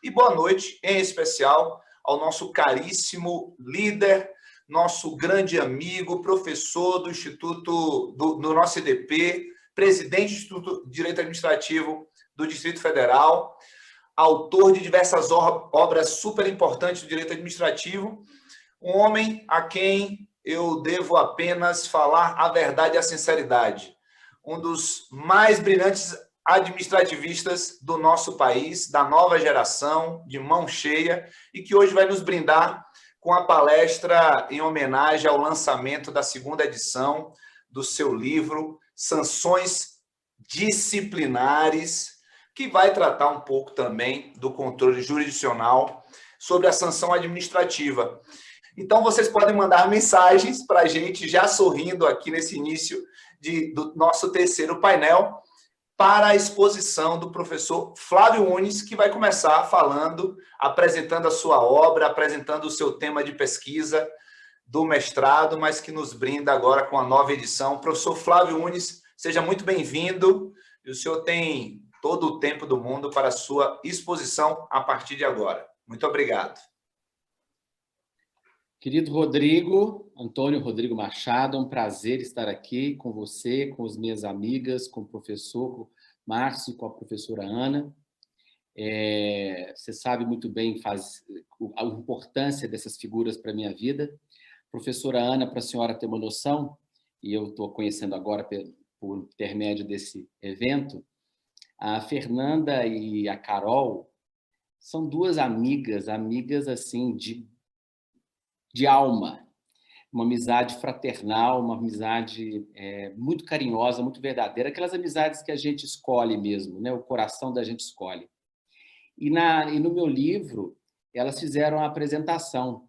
E boa noite, em especial, ao nosso caríssimo líder, nosso grande amigo, professor do Instituto, do nosso IDP, presidente do Instituto de Direito Administrativo do Distrito Federal, autor de diversas obras super importantes do direito administrativo, um homem a quem eu devo apenas falar a verdade e a sinceridade, um dos mais brilhantes administrativistas do nosso país, da nova geração, de mão cheia, e que hoje vai nos brindar com a palestra em homenagem ao lançamento da segunda edição do seu livro Sanções Disciplinares, que vai tratar um pouco também do controle jurisdicional sobre a sanção administrativa. Então, vocês podem mandar mensagens para a gente, já sorrindo aqui nesse início do nosso terceiro painel, para a exposição do professor Flávio Unes, que vai começar falando, apresentando a sua obra, apresentando o seu tema de pesquisa do mestrado, mas que nos brinda agora com a nova edição. Professor Flávio Unes, seja muito bem-vindo, e o senhor tem todo o tempo do mundo para a sua exposição a partir de agora. Muito obrigado. Querido Rodrigo, Antônio Rodrigo Machado, é um prazer estar aqui com você, com as minhas amigas, com o professor Márcio, com a professora Ana. Você sabe muito bem a importância dessas figuras para a minha vida. Professora Ana, para a senhora ter uma noção, e eu estou conhecendo agora por intermédio desse evento, a Fernanda e a Carol são duas amigas assim, de alma, uma amizade fraternal, uma amizade muito carinhosa, muito verdadeira, aquelas amizades que a gente escolhe mesmo, né? O coração da gente escolhe. E no meu livro, elas fizeram a apresentação.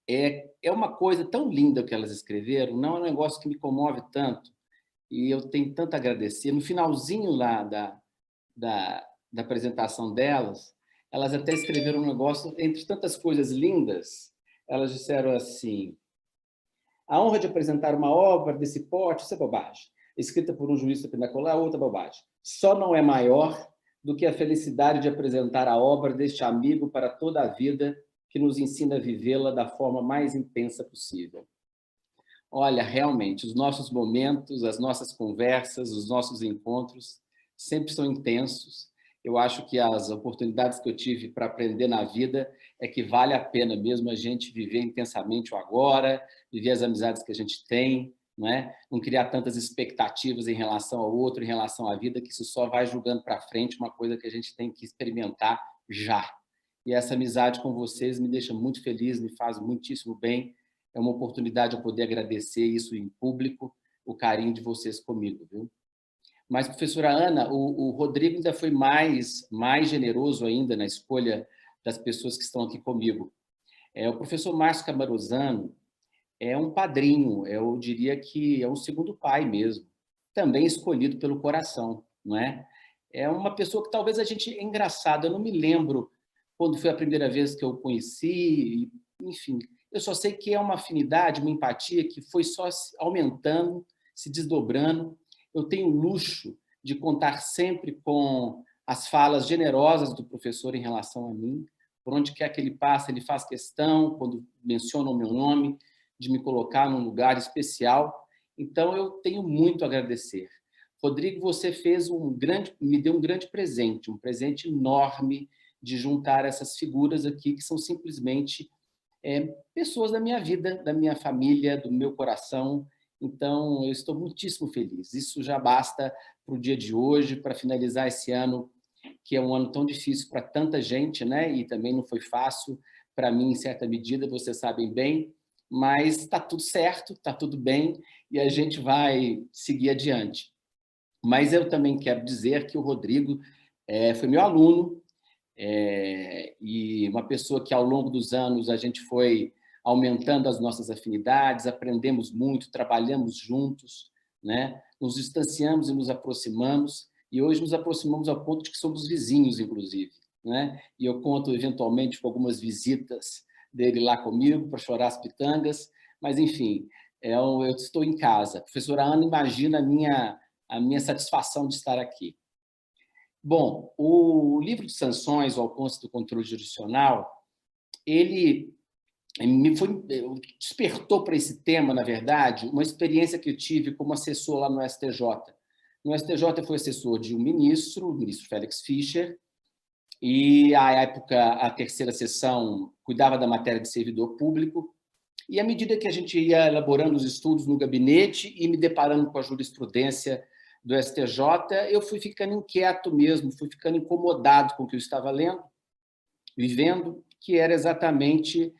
É uma coisa tão linda que elas escreveram, não é um negócio que me comove tanto, e eu tenho tanto a agradecer. No finalzinho lá da apresentação delas, elas até escreveram um negócio, entre tantas coisas lindas, elas disseram assim: a honra de apresentar uma obra desse porte, isso é bobagem. Escrita por um juiz superior, outra bobagem. Só não é maior do que a felicidade de apresentar a obra deste amigo para toda a vida, que nos ensina a vivê-la da forma mais intensa possível. Olha, realmente, os nossos momentos, as nossas conversas, os nossos encontros sempre são intensos. Eu acho que as oportunidades que eu tive para aprender na vida é que vale a pena mesmo a gente viver intensamente o agora, viver as amizades que a gente tem, não é? Não criar tantas expectativas em relação ao outro, em relação à vida, que isso só vai julgando para frente, uma coisa que a gente tem que experimentar já. E essa amizade com vocês me deixa muito feliz, me faz muitíssimo bem. É uma oportunidade de eu poder agradecer isso em público, o carinho de vocês comigo, viu? Mas, professora Ana, o Rodrigo ainda foi mais generoso ainda na escolha das pessoas que estão aqui comigo. O professor Márcio Camarosano é um padrinho, eu diria que é um segundo pai mesmo, também escolhido pelo coração, não é? É uma pessoa que talvez a gente... É engraçado, eu não me lembro quando foi a primeira vez que eu o conheci, enfim, eu só sei que é uma afinidade, uma empatia que foi só aumentando, se desdobrando. Eu tenho o luxo de contar sempre com as falas generosas do professor em relação a mim. Por onde quer que ele passe, ele faz questão, quando menciona o meu nome, de me colocar num lugar especial. Então, eu tenho muito a agradecer. Rodrigo, você me deu um grande presente, um presente enorme de juntar essas figuras aqui, que são simplesmente pessoas da minha vida, da minha família, do meu coração. Então, eu estou muitíssimo feliz. Isso já basta para o dia de hoje, para finalizar esse ano, que é um ano tão difícil para tanta gente, né? E também não foi fácil para mim, em certa medida, vocês sabem bem, mas está tudo certo, está tudo bem, e a gente vai seguir adiante. Mas eu também quero dizer que o Rodrigo foi meu aluno, e uma pessoa que, ao longo dos anos, a gente foi aumentando as nossas afinidades, aprendemos muito, trabalhamos juntos, né? Nos distanciamos e nos aproximamos, e hoje nos aproximamos ao ponto de que somos vizinhos, inclusive, né? E eu conto, eventualmente, com algumas visitas dele lá comigo para chorar as pitangas, mas, enfim, eu estou em casa. Professora Ana, imagina a minha satisfação de estar aqui. Bom, o livro de sanções, O Alcance do Controle Jurisdicional, ele despertou para esse tema, na verdade, uma experiência que eu tive como assessor lá no STJ. No STJ, eu fui assessor de um ministro, o ministro Félix Fischer, e, à época, a terceira sessão cuidava da matéria de servidor público, e, à medida que a gente ia elaborando os estudos no gabinete e me deparando com a jurisprudência do STJ, eu fui ficando inquieto mesmo, fui ficando incomodado com o que eu estava lendo, vivendo, que era exatamente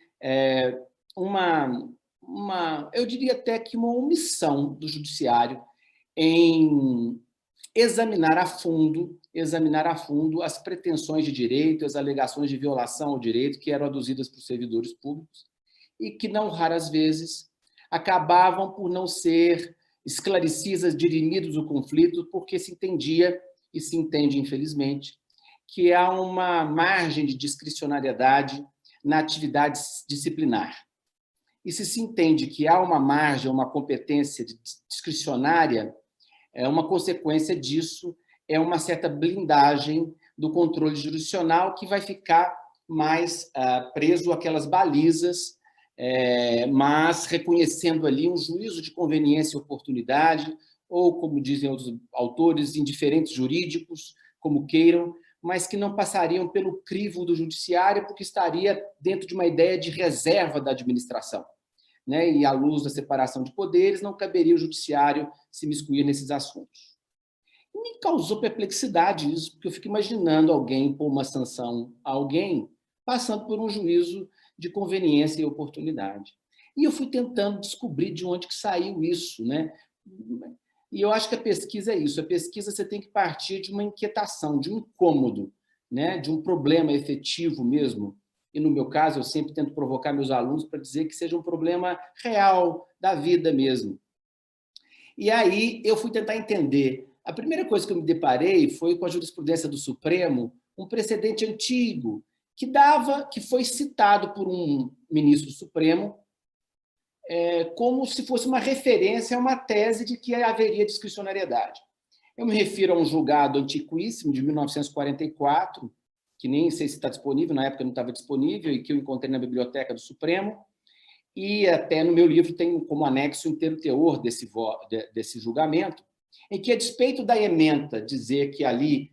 eu diria até que uma omissão do judiciário em examinar a fundo as pretensões de direito, as alegações de violação ao direito que eram aduzidas por servidores públicos e que, não raras vezes, acabavam por não ser esclarecidas, dirimidos o conflito, porque se entendia, e se entende, infelizmente, que há uma margem de discricionariedade na atividade disciplinar. E se entende que há uma margem, uma competência discricionária, uma consequência disso é uma certa blindagem do controle jurisdicional que vai ficar mais preso àquelas balizas, mas reconhecendo ali um juízo de conveniência e oportunidade, ou, como dizem outros autores, indiferentes jurídicos, como queiram, mas que não passariam pelo crivo do judiciário, porque estaria dentro de uma ideia de reserva da administração, né? E, à luz da separação de poderes, não caberia o judiciário se miscuir nesses assuntos. E me causou perplexidade isso, porque eu fico imaginando alguém pôr uma sanção a alguém passando por um juízo de conveniência e oportunidade. E eu fui tentando descobrir de onde que saiu isso, né? E eu acho que a pesquisa é isso. A pesquisa você tem que partir de uma inquietação, de um incômodo, né? De um problema efetivo mesmo. E, no meu caso, eu sempre tento provocar meus alunos para dizer que seja um problema real, da vida mesmo. E aí eu fui tentar entender. A primeira coisa que eu me deparei foi com a jurisprudência do Supremo, um precedente antigo, que foi citado por um ministro do Supremo, como se fosse uma referência a uma tese de que haveria discricionariedade. Eu me refiro a um julgado antiquíssimo, de 1944, que nem sei se está disponível, na época não estava disponível, e que eu encontrei na biblioteca do Supremo, e até no meu livro tem como anexo o inteiro teor desse julgamento, em que, a despeito da ementa dizer que ali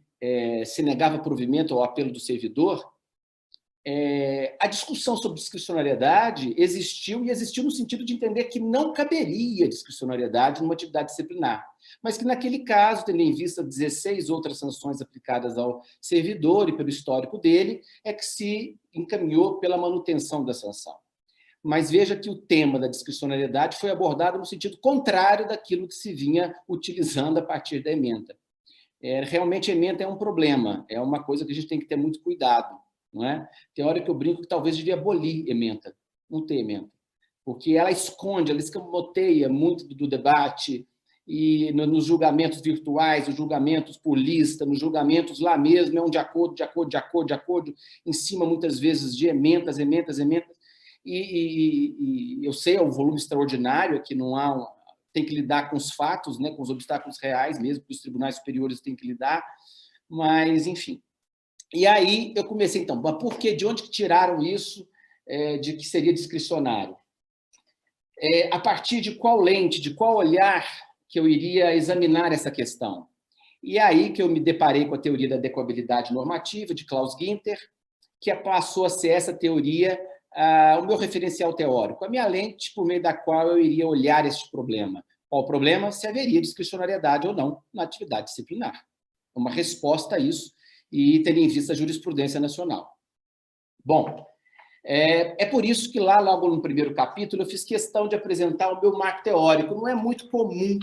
se negava provimento ao apelo do servidor, a discussão sobre discricionariedade existiu, e existiu no sentido de entender que não caberia discricionariedade numa atividade disciplinar, mas que, naquele caso, tendo em vista 16 outras sanções aplicadas ao servidor e pelo histórico dele, é que se encaminhou pela manutenção da sanção. Mas veja que o tema da discricionariedade foi abordado no sentido contrário daquilo que se vinha utilizando a partir da ementa. Realmente, a ementa é um problema, é uma coisa que a gente tem que ter muito cuidado. Não é? Tem hora que eu brinco que talvez devia abolir ementa, não ter ementa, porque ela esconde, ela escamoteia muito do debate, e nos julgamentos virtuais, nos julgamentos por lista, nos julgamentos lá mesmo, é um de acordo, em cima, muitas vezes, de ementas, e eu sei, é um volume extraordinário, que não há, tem que lidar com os fatos, né, com os obstáculos reais mesmo, que os tribunais superiores têm que lidar, mas, enfim. E aí eu comecei, então, mas por quê? De onde que tiraram isso de que seria discricionário? A partir de qual lente, de qual olhar que eu iria examinar essa questão? E aí que eu me deparei com a teoria da adequabilidade normativa, de Klaus Ginter, que passou a ser essa teoria o meu referencial teórico, a minha lente por meio da qual eu iria olhar este problema. Qual o problema? Se haveria discricionariedade ou não na atividade disciplinar. Uma resposta a isso, e tendo em vista a jurisprudência nacional. Bom, é por isso que lá, logo no primeiro capítulo, eu fiz questão de apresentar o meu marco teórico. Não é muito comum,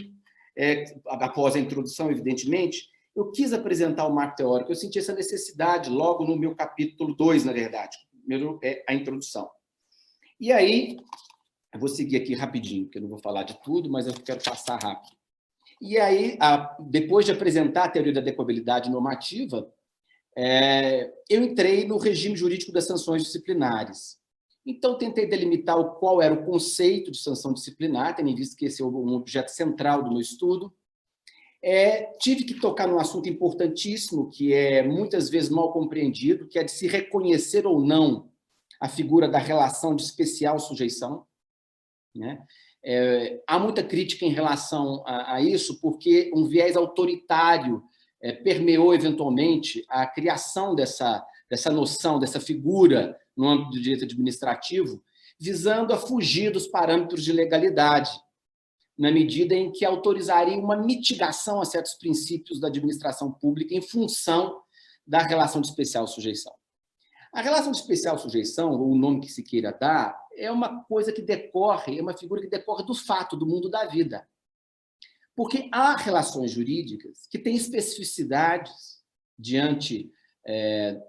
após a introdução, evidentemente, eu quis apresentar o marco teórico. Eu senti essa necessidade logo no meu capítulo 2, na verdade. Primeiro é a introdução. E aí, eu vou seguir aqui rapidinho, porque eu não vou falar de tudo, mas eu quero passar rápido. E aí, depois de apresentar a teoria da adequabilidade normativa, eu entrei no regime jurídico das sanções disciplinares. Então, tentei delimitar qual era o conceito de sanção disciplinar, tendo em vista que esse é um objeto central do meu estudo, tive que tocar num assunto importantíssimo, que é muitas vezes mal compreendido, que é de se reconhecer ou não a figura da relação de especial sujeição, né? Há muita crítica em relação a isso, porque um viés autoritário permeou, eventualmente, a criação dessa noção, dessa figura no âmbito do direito administrativo, visando a fugir dos parâmetros de legalidade, na medida em que autorizaria uma mitigação a certos princípios da administração pública em função da relação de especial sujeição. A relação de especial sujeição, ou o nome que se queira dar, é uma coisa que decorre, é uma figura que decorre do fato, do mundo da vida. Porque há relações jurídicas que têm especificidades diante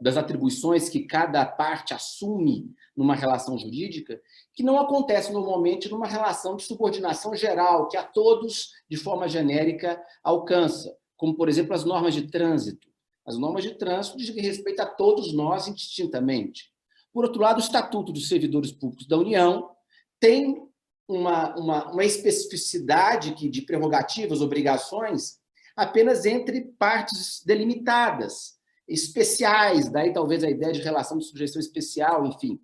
das atribuições que cada parte assume numa relação jurídica, que não acontece normalmente numa relação de subordinação geral, que a todos, de forma genérica, alcança, como, por exemplo, as normas de trânsito. As normas de trânsito dizem respeito a todos nós indistintamente. Por outro lado, o Estatuto dos Servidores Públicos da União tem uma especificidade de prerrogativas, obrigações, apenas entre partes delimitadas, especiais, daí talvez a ideia de relação de sujeição especial, enfim.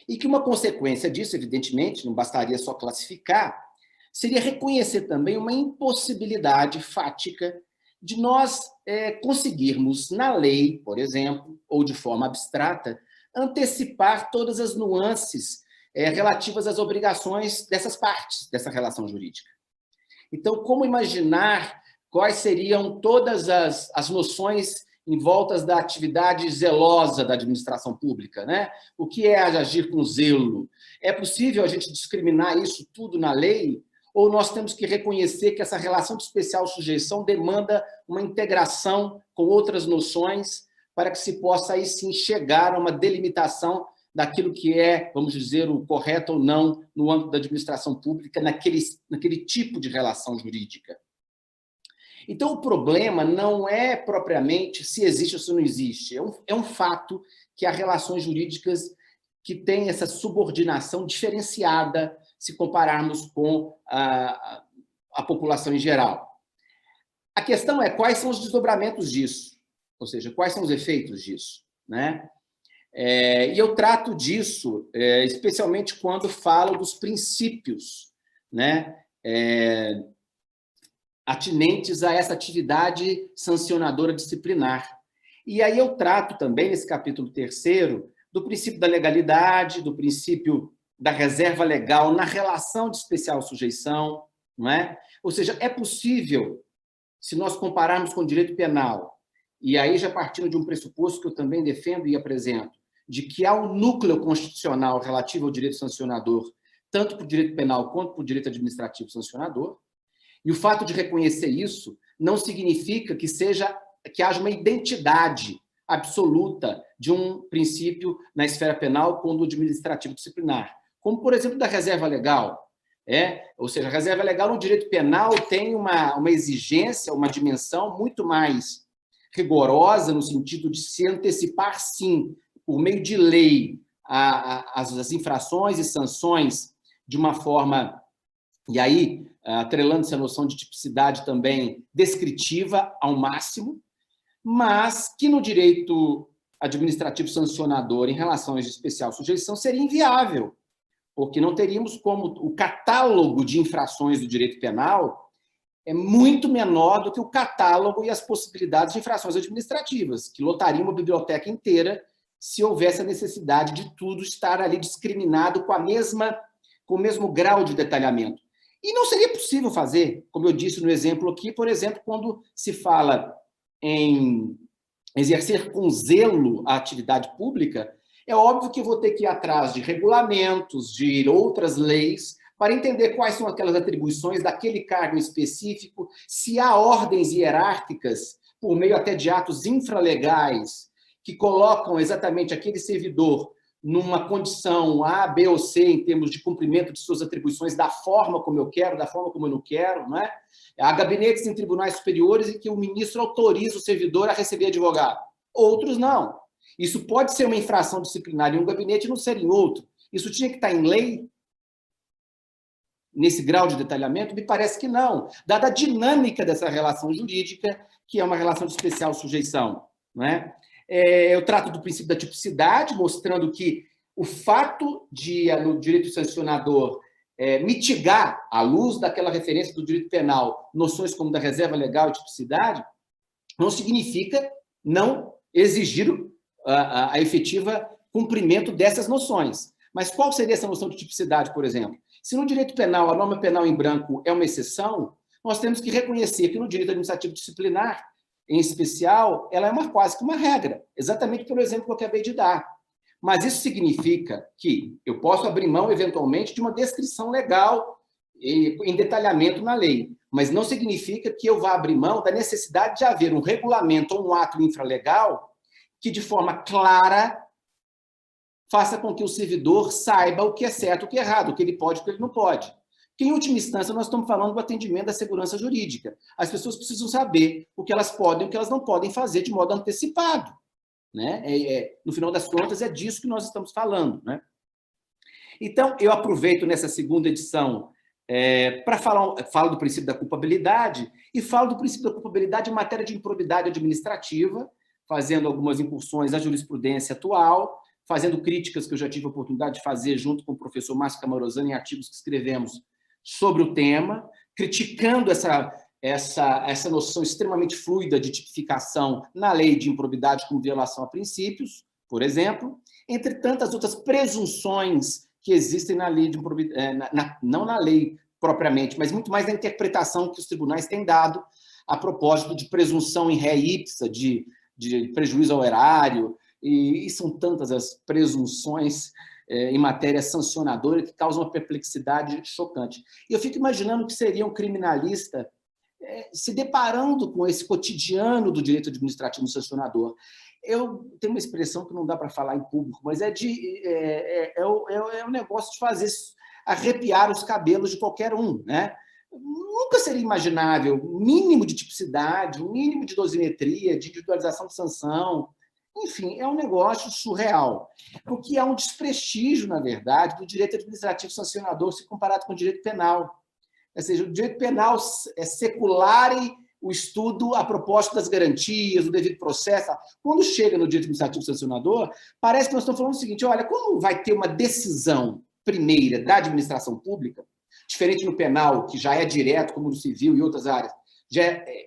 E que uma consequência disso, evidentemente, não bastaria só classificar, seria reconhecer também uma impossibilidade fática de nós conseguirmos, na lei, por exemplo, ou de forma abstrata, antecipar todas as nuances relativas às obrigações dessas partes, dessa relação jurídica. Então, como imaginar quais seriam todas as noções em volta da atividade zelosa da administração pública, né? O que é agir com zelo? É possível a gente discriminar isso tudo na lei? Ou nós temos que reconhecer que essa relação de especial sujeição demanda uma integração com outras noções para que se possa, aí sim, chegar a uma delimitação daquilo que é, vamos dizer, o correto ou não no âmbito da administração pública, naquele tipo de relação jurídica. Então, o problema não é propriamente se existe ou se não existe. É um fato que há relações jurídicas que têm essa subordinação diferenciada se compararmos com a população em geral. A questão é quais são os desdobramentos disso, ou seja, quais são os efeitos disso, né? E eu trato disso especialmente quando falo dos princípios, né? Atinentes a essa atividade sancionadora disciplinar. E aí eu trato também, nesse capítulo 3º, do princípio da legalidade, do princípio da reserva legal na relação de especial sujeição, não é? Ou seja, é possível, se nós compararmos com o direito penal, e aí já partindo de um pressuposto que eu também defendo e apresento, de que há um núcleo constitucional relativo ao direito sancionador, tanto para o direito penal quanto para o direito administrativo sancionador, e o fato de reconhecer isso não significa que haja uma identidade absoluta de um princípio na esfera penal com o do administrativo disciplinar, como, por exemplo, da reserva legal. Ou seja, a reserva legal no direito penal tem uma exigência, uma dimensão muito mais rigorosa no sentido de se antecipar, sim, por meio de lei, as infrações e sanções de uma forma, e aí, atrelando essa noção de tipicidade também descritiva ao máximo, mas que no direito administrativo sancionador em relações de especial sujeição seria inviável, porque não teríamos como o catálogo de infrações do direito penal é muito menor do que o catálogo e as possibilidades de infrações administrativas, que lotariam uma biblioteca inteira se houvesse a necessidade de tudo estar ali discriminado com o mesmo grau de detalhamento. E não seria possível fazer, como eu disse no exemplo aqui, por exemplo, quando se fala em exercer com zelo a atividade pública, é óbvio que eu vou ter que ir atrás de regulamentos, de outras leis, para entender quais são aquelas atribuições daquele cargo específico, se há ordens hierárquicas, por meio até de atos infralegais, que colocam exatamente aquele servidor numa condição A, B ou C, em termos de cumprimento de suas atribuições, da forma como eu quero, da forma como eu não quero, não é? Há gabinetes em tribunais superiores em que o ministro autoriza o servidor a receber advogado. Outros não. Isso pode ser uma infração disciplinar em um gabinete e não ser em outro. Isso tinha que estar em lei? nesse grau de detalhamento? Me parece que não, dada a dinâmica dessa relação jurídica, que é uma relação de especial sujeição. Não é? Eu trato do princípio da tipicidade, mostrando que o fato de, no direito sancionador, mitigar, à luz daquela referência do direito penal, noções como da reserva legal e tipicidade, não significa não exigir a efetiva cumprimento dessas noções. Mas qual seria essa noção de tipicidade, por exemplo? Se no direito penal a norma penal em branco é uma exceção, nós temos que reconhecer que no direito administrativo disciplinar, em especial, ela é quase que uma regra, exatamente pelo exemplo que eu acabei de dar. Mas isso significa que eu posso abrir mão, eventualmente, de uma descrição legal em detalhamento na lei, mas não significa que eu vá abrir mão da necessidade de haver um regulamento ou um ato infralegal que, de forma clara, faça com que o servidor saiba o que é certo e o que é errado, o que ele pode e o que ele não pode. Porque, em última instância, nós estamos falando do atendimento da segurança jurídica. As pessoas precisam saber o que elas podem e o que elas não podem fazer de modo antecipado. Né? No final das contas, é disso que nós estamos falando. Né? Então, eu aproveito nessa segunda edição para falar do princípio da culpabilidade e falo do princípio da culpabilidade em matéria de improbidade administrativa, fazendo algumas incursões à jurisprudência atual, fazendo críticas que eu já tive a oportunidade de fazer junto com o professor Márcio Camarosani em artigos que escrevemos sobre o tema, criticando essa noção extremamente fluida de tipificação na lei de improbidade como violação a princípios, por exemplo, entre tantas outras presunções que existem na lei de improbidade, não na lei propriamente, mas muito mais na interpretação que os tribunais têm dado a propósito de presunção em ré ipsa, de prejuízo ao erário, e são tantas as presunções em matéria sancionadora que causam uma perplexidade chocante. E eu fico imaginando que seria um criminalista se deparando com esse cotidiano do direito administrativo sancionador. Eu tenho uma expressão que não dá para falar em público, mas é um negócio de fazer arrepiar os cabelos de qualquer um. Né? Nunca seria imaginável um mínimo de tipicidade, um mínimo de dosimetria, de individualização de sanção. Enfim, é um negócio surreal, porque há um desprestígio, na verdade, do direito administrativo sancionador se comparado com o direito penal. Ou seja, o direito penal é secular o estudo a propósito das garantias, do devido processo. Quando chega no direito administrativo sancionador, parece que nós estamos falando o seguinte, olha, como vai ter uma decisão primeira da administração pública, diferente no penal, que já é direto, como no civil e outras áreas,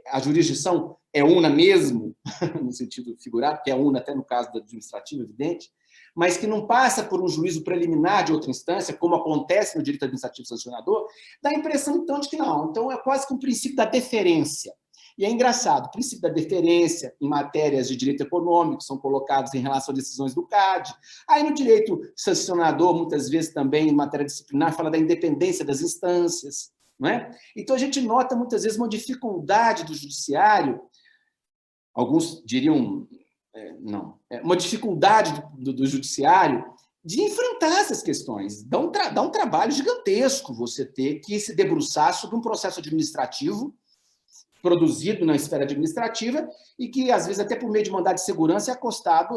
a jurisdição é una mesmo, no sentido figurado, que é una até no caso do administrativo, evidente, mas que não passa por um juízo preliminar de outra instância, como acontece no direito administrativo sancionador, dá a impressão, então, de que não. Então, é quase que um princípio da deferência. E é engraçado, o princípio da deferência em matérias de direito econômico são colocados em relação a decisões do CAD. Aí, no direito sancionador, muitas vezes também, em matéria disciplinar, fala da independência das instâncias. Não é? Então, a gente nota, muitas vezes, uma dificuldade do judiciário, alguns diriam... não, uma dificuldade do judiciário de enfrentar essas questões. Dá um trabalho gigantesco você ter que se debruçar sobre um processo administrativo produzido na esfera administrativa e que, às vezes, até por meio de mandado de segurança, é acostado,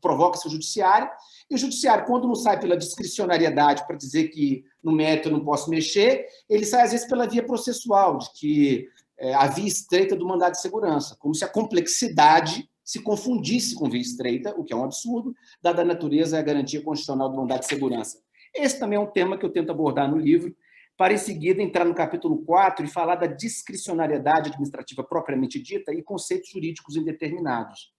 provoca-se o judiciário, e o judiciário, quando não sai pela discricionariedade para dizer que no mérito eu não posso mexer, ele sai, às vezes, pela via processual, de que a via estreita do mandado de segurança, como se a complexidade se confundisse com via estreita, o que é um absurdo, dada a natureza e a garantia constitucional do mandado de segurança. Esse também é um tema que eu tento abordar no livro, para, em seguida, entrar no capítulo 4 e falar da discricionariedade administrativa propriamente dita e conceitos jurídicos indeterminados.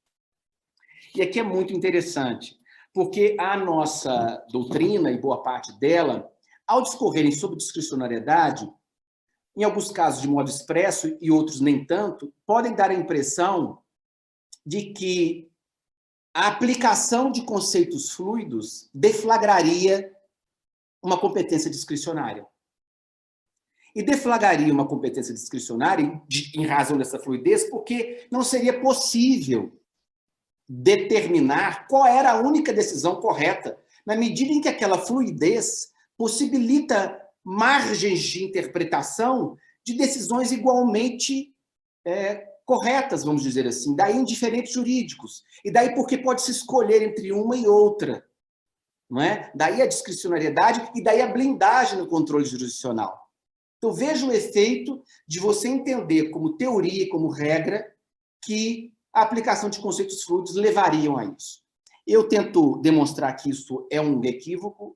E aqui é muito interessante, porque a nossa doutrina, e boa parte dela, ao discorrerem sobre discricionariedade, em alguns casos de modo expresso e outros nem tanto, podem dar a impressão de que a aplicação de conceitos fluidos deflagraria uma competência discricionária. E deflagraria uma competência discricionária em razão dessa fluidez, porque não seria possível determinar qual era a única decisão correta, na medida em que aquela fluidez possibilita margens de interpretação de decisões igualmente corretas, vamos dizer assim, daí em diferentes jurídicos, e daí porque pode se escolher entre uma e outra, não é? Daí a discricionariedade e daí a blindagem no controle jurisdicional. Então, veja o efeito de você entender como teoria e como regra que a aplicação de conceitos fluidos levariam a isso. Eu tento demonstrar que isso é um equívoco,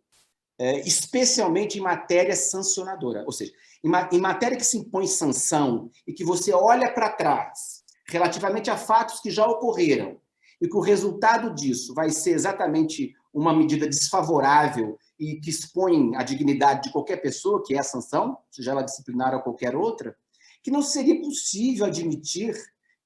especialmente em matéria sancionadora, ou seja, em matéria que se impõe sanção e que você olha para trás relativamente a fatos que já ocorreram e que o resultado disso vai ser exatamente uma medida desfavorável e que expõe a dignidade de qualquer pessoa, que é a sanção, seja ela disciplinar ou qualquer outra, que não seria possível admitir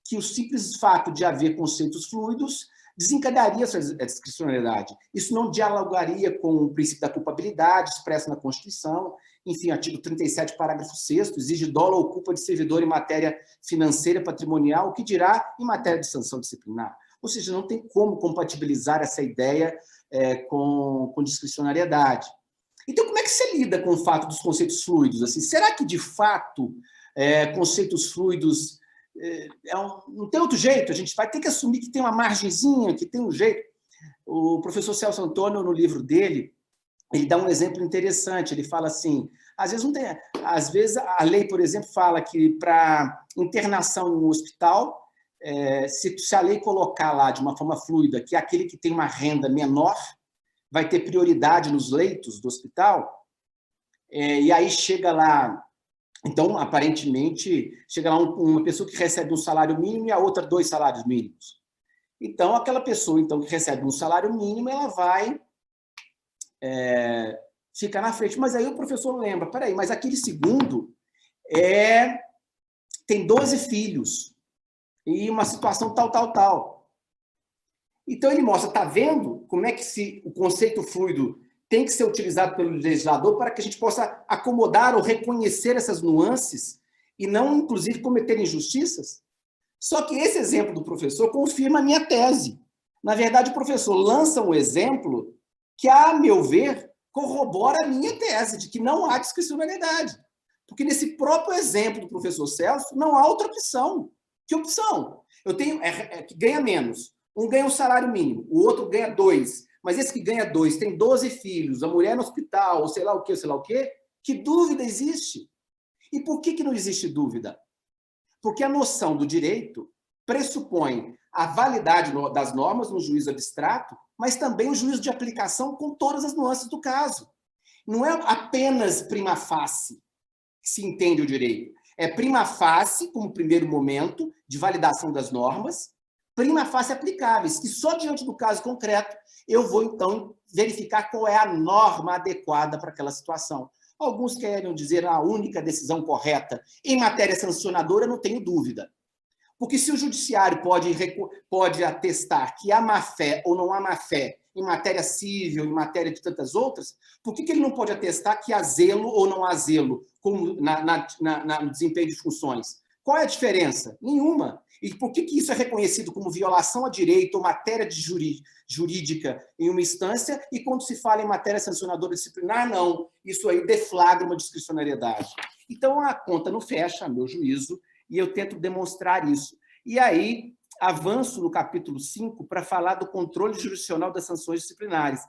que o simples fato de haver conceitos fluidos desencadearia a discricionariedade. Isso não dialogaria com o princípio da culpabilidade expresso na Constituição. Enfim, artigo 37, parágrafo 6º, exige dolo ou culpa de servidor em matéria financeira patrimonial, o que dirá em matéria de sanção disciplinar. Ou seja, não tem como compatibilizar essa ideia com discricionariedade. Então, como é que você lida com o fato dos conceitos fluidos? Assim, será que, de fato, conceitos fluidos não tem outro jeito? A gente vai ter que assumir que tem uma margenzinha, que tem um jeito. O professor Celso Antônio, no livro dele, ele dá um exemplo interessante. Ele fala assim, às vezes a lei, por exemplo, fala que para internação em um hospital, se a lei colocar lá de uma forma fluida que aquele que tem uma renda menor vai ter prioridade nos leitos do hospital, e aí chega lá, então, aparentemente, chega lá uma pessoa que recebe um salário mínimo e a outra 2 salários mínimos. Então, aquela pessoa que recebe um salário mínimo, ela vai ficar na frente. Mas aí o professor lembra, peraí, mas aquele segundo tem 12 filhos e uma situação tal. Então, ele mostra, está vendo como é que o conceito fluido tem que ser utilizado pelo legislador para que a gente possa acomodar ou reconhecer essas nuances e não, inclusive, cometer injustiças? Só que esse exemplo do professor confirma a minha tese. Na verdade, o professor lança um exemplo que, a meu ver, corrobora a minha tese de que não há discricionariedade. Porque nesse próprio exemplo do professor Celso, não há outra opção. Que opção? Eu tenho que ganha menos. Um ganha um salário mínimo, o outro ganha 2. Mas esse que ganha 2 tem 12 filhos, a mulher no hospital, ou sei lá o quê, que dúvida existe? E por que não existe dúvida? Porque a noção do direito pressupõe a validade das normas no juízo abstrato, mas também o juízo de aplicação com todas as nuances do caso. Não é apenas prima facie que se entende o direito. É prima facie, como primeiro momento de validação das normas, prima facie aplicáveis, que só diante do caso concreto eu vou, então, verificar qual é a norma adequada para aquela situação. Alguns querem dizer a única decisão correta. Em matéria sancionadora, não tenho dúvida. Porque se o judiciário pode atestar que há má-fé ou não há má-fé em matéria civil, em matéria de tantas outras, por que ele não pode atestar que há zelo ou não há zelo no desempenho de funções? Qual é a diferença? Nenhuma. E por que isso é reconhecido como violação a direito ou matéria jurídica em uma instância e quando se fala em matéria sancionadora disciplinar, não. Isso aí deflagra uma discricionariedade. Então, a conta não fecha, a meu juízo, e eu tento demonstrar isso. E aí, avanço no capítulo 5 para falar do controle jurisdicional das sanções disciplinares.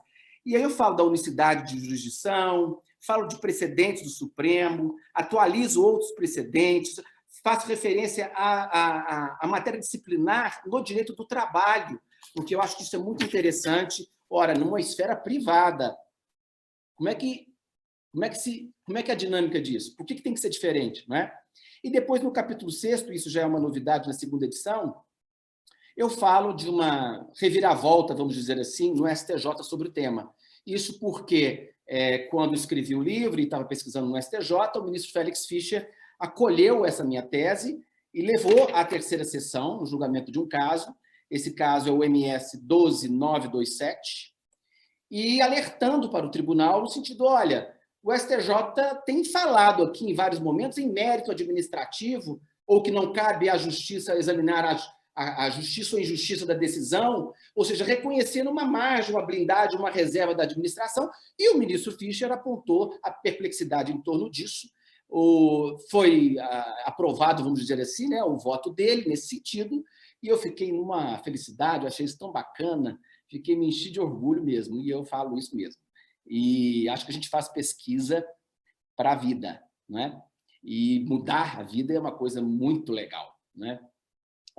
E aí eu falo da unicidade de jurisdição, falo de precedentes do Supremo, atualizo outros precedentes, faço referência à matéria disciplinar no direito do trabalho, porque eu acho que isso é muito interessante. Ora, numa esfera privada, como é que é a dinâmica disso? Por que tem que ser diferente, não é? E depois, no capítulo 6º, isso já é uma novidade na segunda edição, eu falo de uma reviravolta, vamos dizer assim, no STJ sobre o tema. Isso porque, quando escrevi o livro e estava pesquisando no STJ, o ministro Félix Fischer acolheu essa minha tese e levou à terceira sessão, no julgamento de um caso. Esse caso é o MS 12927, e alertando para o tribunal no sentido, olha, o STJ tem falado aqui em vários momentos em mérito administrativo, ou que não cabe à justiça examinar a justiça ou injustiça da decisão, ou seja, reconhecendo uma margem, uma blindagem, uma reserva da administração, e o ministro Fischer apontou a perplexidade em torno disso. Foi aprovado, vamos dizer assim, né, o voto dele nesse sentido, e eu fiquei numa felicidade, achei isso tão bacana, me enchi de orgulho mesmo, e eu falo isso mesmo. E acho que a gente faz pesquisa para a vida, não é? E mudar a vida é uma coisa muito legal, né?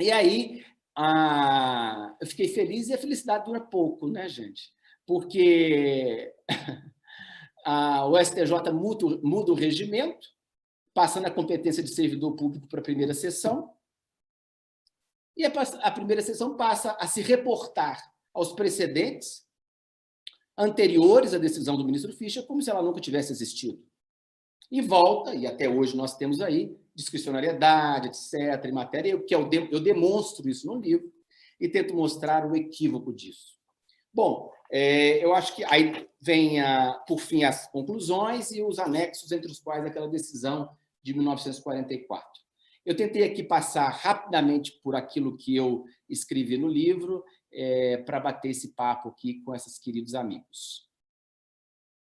E aí, eu fiquei feliz, e a felicidade dura pouco, né, gente? Porque o STJ muda o regimento, passando a competência de servidor público para a primeira sessão, e a primeira sessão passa a se reportar aos precedentes anteriores à decisão do ministro Fischer, como se ela nunca tivesse existido. E volta, e até hoje nós temos aí discricionariedade, etc., em matéria, que eu demonstro isso no livro e tento mostrar o equívoco disso. Bom, eu acho que aí vem, por fim, as conclusões e os anexos, entre os quais aquela decisão de 1944. Eu tentei aqui passar rapidamente por aquilo que eu escrevi no livro, para bater esse papo aqui com esses queridos amigos.